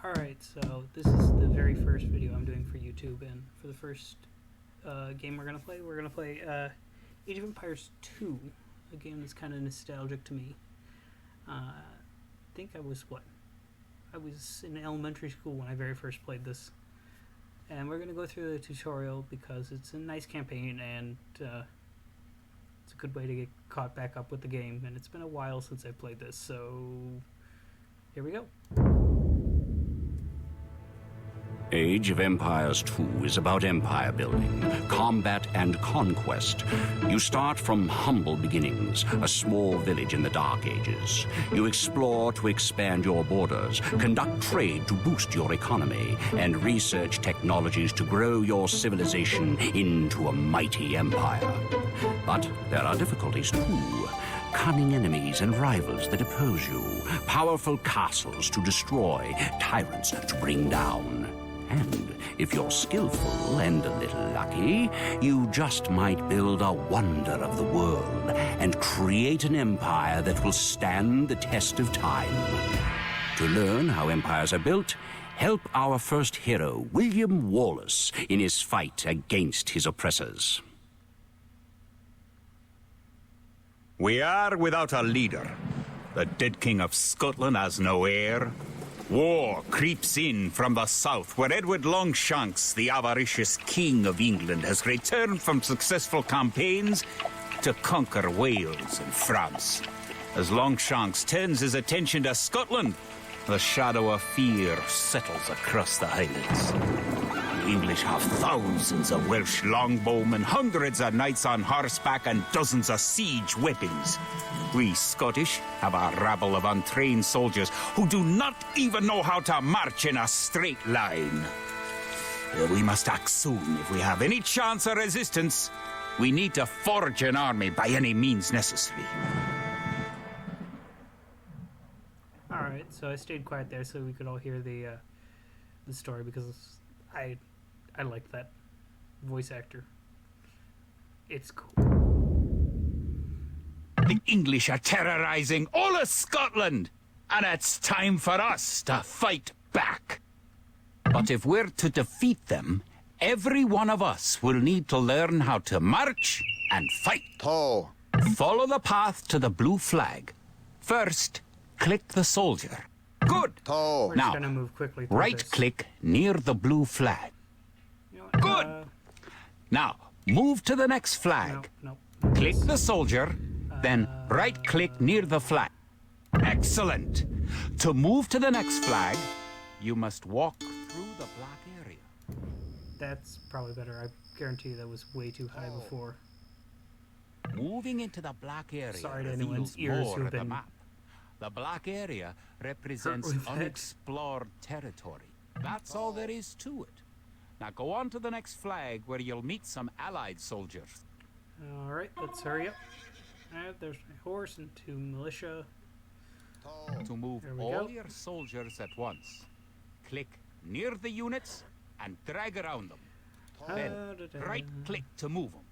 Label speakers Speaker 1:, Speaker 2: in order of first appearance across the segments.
Speaker 1: Alright, so this is the very first video I'm doing for YouTube, and for the first game we're going to play Age of Empires 2, a game that's kind of nostalgic to me. I think I was in elementary school when I very first played this. And we're going to go through the tutorial because it's a nice campaign, and it's a good way to get caught back up with the game, and it's been a while since I played this, so here we go.
Speaker 2: Age of Empires 2 is about empire building, combat, and conquest. You start from humble beginnings, a small village in the Dark Ages. You explore to expand your borders, conduct trade to boost your economy, and research technologies to grow your civilization into a mighty empire. But there are difficulties too. Cunning enemies and rivals that oppose you, powerful castles to destroy, tyrants to bring down. And if you're skillful and a little lucky, you just might build a wonder of the world and create an empire that will stand the test of time. To learn how empires are built, help our first hero, William Wallace, in his fight against his oppressors.
Speaker 3: We are without a leader. The dead King of Scotland has no heir. War creeps in from the south, where Edward Longshanks, the avaricious King of England, has returned from successful campaigns to conquer Wales and France. As Longshanks turns his attention to Scotland, the shadow of fear settles across the Highlands. The English have thousands of Welsh longbowmen, hundreds of knights on horseback, and dozens of siege weapons. We Scottish have a rabble of untrained soldiers who do not even know how to march in a straight line. We must act soon if we have any chance of resistance. We need to forge an army by any means necessary.
Speaker 1: Alright, so I stayed quiet there so we could all hear the story, because I liked that voice actor. It's cool.
Speaker 3: The English are terrorizing all of Scotland, and it's time for us to fight back. But if we're to defeat them, every one of us will need to learn how to march and fight.
Speaker 4: Oh.
Speaker 3: Follow the path to the blue flag. First, click the soldier. Good.
Speaker 4: Oh.
Speaker 1: We're just
Speaker 3: Now,
Speaker 1: gonna move quickly through
Speaker 3: right-click near the blue flag.
Speaker 1: this. You know what,
Speaker 3: Good. Now, move to the next flag.
Speaker 1: No.
Speaker 3: Click the soldier, then right-click near the flag. Excellent. To move to the next flag, you must walk through the black area.
Speaker 1: That's probably better. I guarantee that was way too high before.
Speaker 3: Moving into the black area
Speaker 1: Sorry to
Speaker 3: reveals
Speaker 1: anyone's ears
Speaker 3: more
Speaker 1: who've
Speaker 3: of the
Speaker 1: been
Speaker 3: map. The black area represents
Speaker 1: with that.
Speaker 3: unexplored territory. That's all there is to it. Now go on to the next flag where you'll meet some allied soldiers.
Speaker 1: Alright, let's hurry up. Alright, there's my horse and 2 militia.
Speaker 3: To move
Speaker 1: There we
Speaker 3: all
Speaker 1: go.
Speaker 3: your soldiers at once, click near the units and drag around them. Then right-click to move them.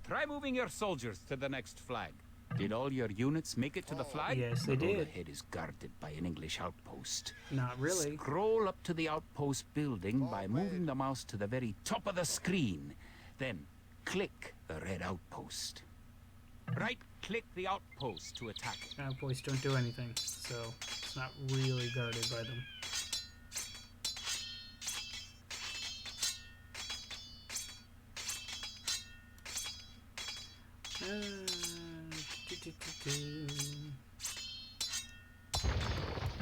Speaker 3: Try moving your soldiers to the next flag. Did all your units make it to the flag?
Speaker 1: Yes, they
Speaker 3: The road
Speaker 1: did.
Speaker 3: ahead is guarded by an English outpost.
Speaker 1: Not really.
Speaker 3: Scroll up to the outpost building by moving the mouse to the very top of the screen. Then click the red outpost. Right-click the outpost to attack it.
Speaker 1: Outposts don't do anything, so it's not really guarded by them.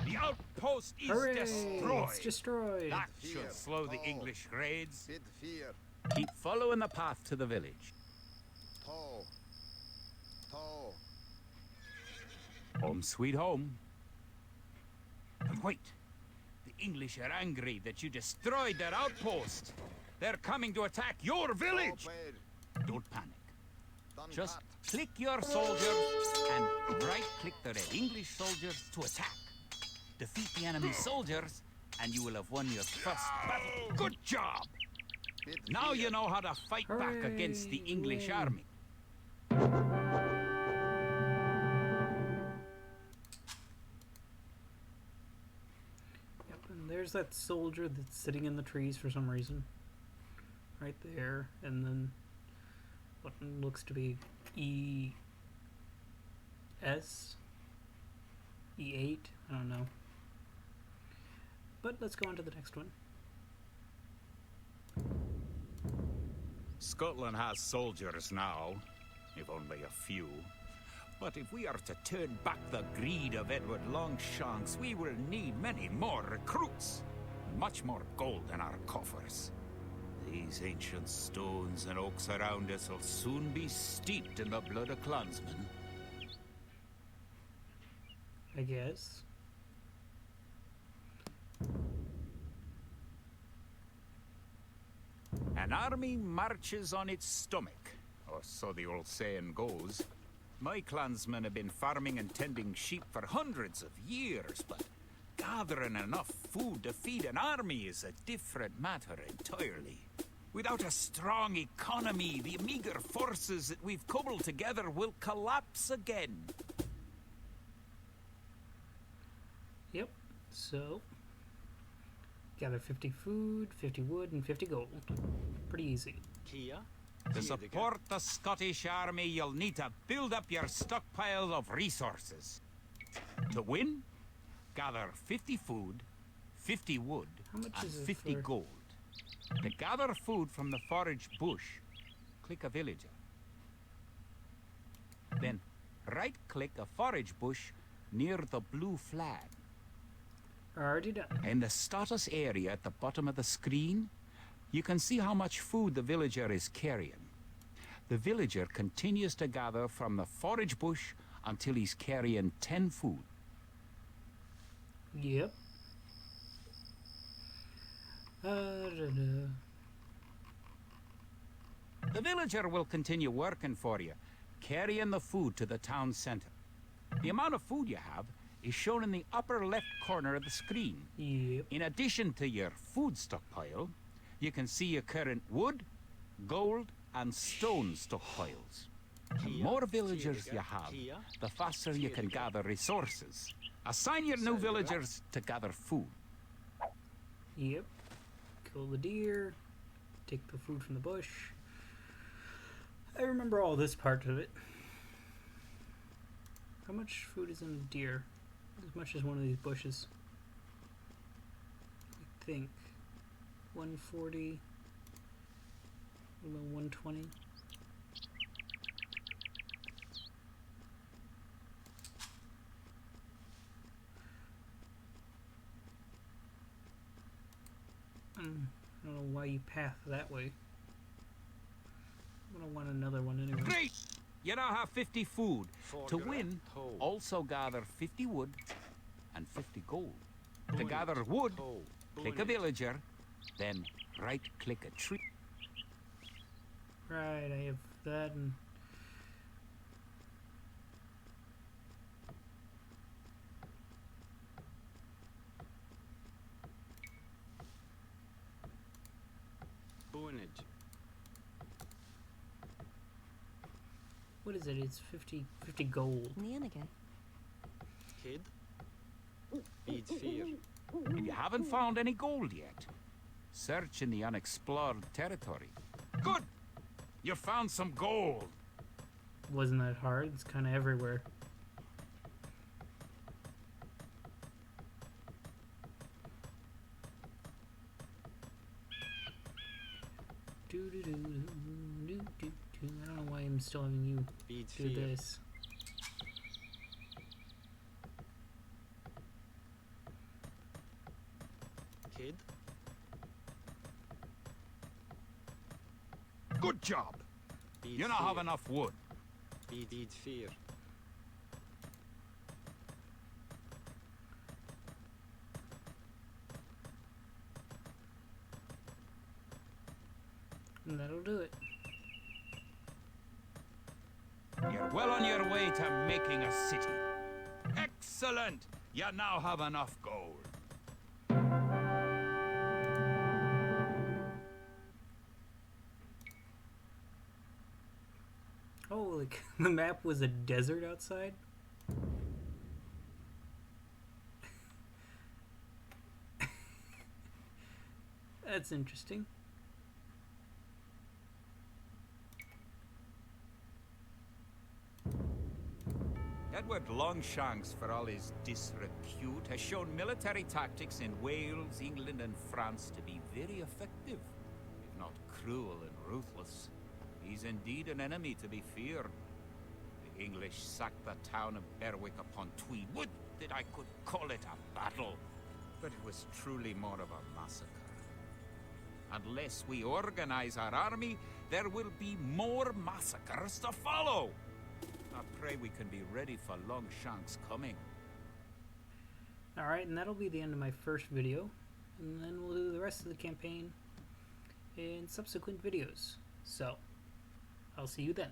Speaker 3: The outpost is
Speaker 1: Hooray!
Speaker 3: destroyed.
Speaker 1: It's destroyed.
Speaker 3: That should slow the English raids.
Speaker 4: Bid fear.
Speaker 3: Keep following the path to the village.
Speaker 4: Oh. Oh.
Speaker 3: Home sweet home. But wait. The English are angry that you destroyed their outpost. They're coming to attack your village. Don't panic. Just click your soldiers and right-click the red English soldiers to attack. Defeat the enemy soldiers and you will have won your first battle. Good job! Now you know how to fight back against the English army.
Speaker 1: there's that soldier that's sitting in the trees for some reason. Right there. And then what looks to be E8? I don't know. But let's go on to the next one.
Speaker 3: Scotland has soldiers now, if only a few. But if we are to turn back the greed of Edward Longshanks, we will need many more recruits. Much more gold in our coffers. These ancient stones and oaks around us will soon be steeped in the blood of clansmen.
Speaker 1: I guess.
Speaker 3: An army marches on its stomach, or so the old saying goes. My clansmen have been farming and tending sheep for hundreds of years, but gathering enough food to feed an army is a different matter entirely. Without a strong economy, the meager forces that we've cobbled together will collapse again.
Speaker 1: Yep. So, gather 50 food, 50 wood, and 50 gold. Pretty easy.
Speaker 5: Kia.
Speaker 3: To support the Scottish army, you'll need to build up your stockpile of resources. To win, gather 50 food, 50 wood,
Speaker 1: How much
Speaker 3: and
Speaker 1: is it
Speaker 3: 50
Speaker 1: for-
Speaker 3: gold. To gather food from the forage bush, click a villager. Then right-click a forage bush near the blue flag.
Speaker 1: Already done.
Speaker 3: In the status area at the bottom of the screen, you can see how much food the villager is carrying. The villager continues to gather from the forage bush until he's carrying 10 food.
Speaker 1: Yep. Da-da.
Speaker 3: The villager will continue working for you, carrying the food to the town center. The amount of food you have is shown in the upper left corner of the screen.
Speaker 1: Yep.
Speaker 3: In addition to your food stockpile, you can see your current wood, gold, and stone stockpiles. The more villagers you have, the faster you can gather resources. Assign your new villagers to gather food.
Speaker 1: Yep. Kill the deer. Take the food from the bush. I remember all this part of it. How much food is in a deer? As much as one of these bushes. I think. 140. About 120. I don't know why you path that way. I'm gonna want another one anyway.
Speaker 3: Great! You now have 50 food. To win, also gather 50 wood and 50 gold. To gather wood, click a villager, then right-click a tree.
Speaker 1: Right, I have that and
Speaker 5: Bonage.
Speaker 1: what is it? It's 50 gold.
Speaker 6: Nianagay.
Speaker 5: Kid. Bead fear.
Speaker 3: If you haven't found any gold yet, search in the unexplored territory. Good! You found some gold.
Speaker 1: Wasn't that hard? It's kind of everywhere. I don't know why I'm still having you
Speaker 5: Bead
Speaker 1: do
Speaker 5: fear.
Speaker 1: this.
Speaker 5: Kid.
Speaker 3: Good job.
Speaker 5: Bead
Speaker 3: You now
Speaker 5: fear.
Speaker 3: have enough wood.
Speaker 5: Bead fear.
Speaker 1: And that'll do it.
Speaker 3: You're well on your way to making a city. Excellent! You now have enough gold.
Speaker 1: Oh, like the map was a desert outside? That's interesting.
Speaker 3: Edward Longshanks, for all his disrepute, has shown military tactics in Wales, England, and France to be very effective, if not cruel and ruthless. He's indeed an enemy to be feared. The English sacked the town of Berwick upon Tweed. Would that I could call it a battle, but it was truly more of a massacre. Unless we organize our army, there will be more massacres to follow. I pray we can be ready for Longshanks coming.
Speaker 1: Alright, and that'll be the end of my first video. And then we'll do the rest of the campaign in subsequent videos. So, I'll see you then.